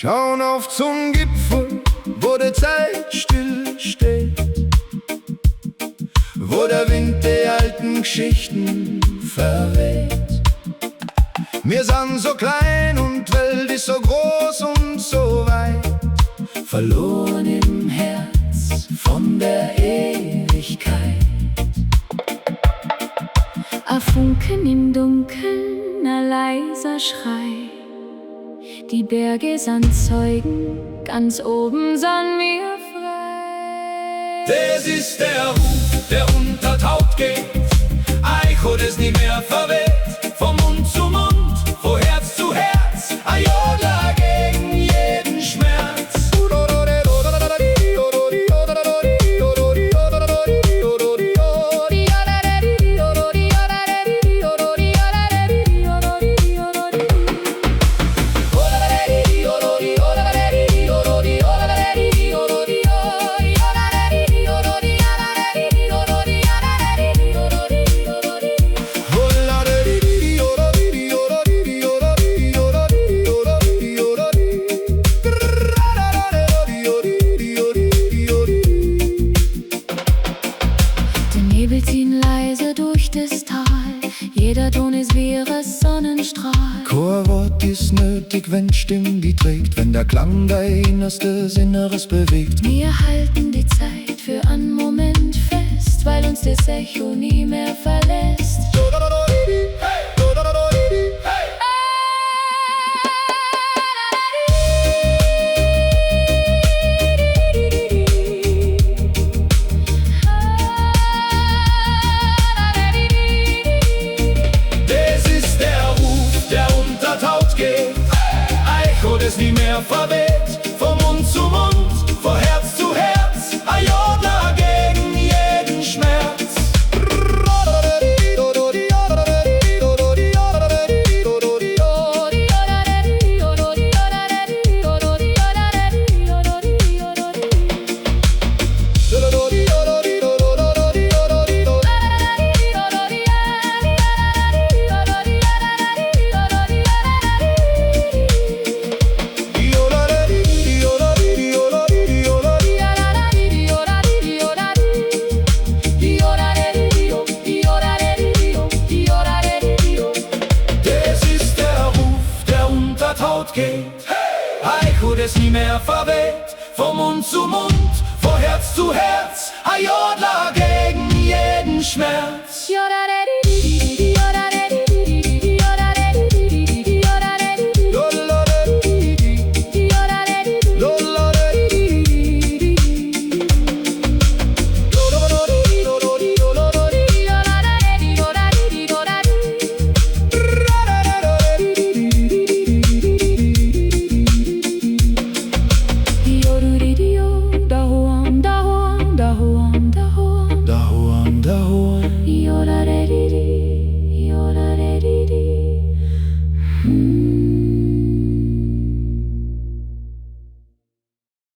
Schauen auf zum Gipfel, wo die Zeit still steht, wo der Wind die alten Geschichten verweht. Wir sind so klein und die Welt ist so groß und so weit, verloren im Herz von der Ewigkeit. A Funken im Dunkeln, a leiser Schrei. Die Berge sind Zeugen, ganz oben sind wir frei. Das ist der Ruf, der unter Taut geht, Echo, das nie mehr verweht. Vom Mund zu Mund, von Herz zu Herz, a Jodler gegen jeden Schmerz. Jeder Ton ist wie ein Sonnenstrahl. Kein Wort ist nötig, wenn Stimme die trägt, wenn der Klang dein innerstes Inneres bewegt. Wir halten die Zeit für einen Moment fest, weil uns das Echo nie mehr verlässt. Das nie mehr verweht, vom Mund zu Mund, von Herz zu Herz, a Jodler gegen jeden Schmerz. Geht. Echo, das nie mehr verweht, vom Mund zu Mund, von Herz zu Herz, a Jodler gegen jeden Schmerz.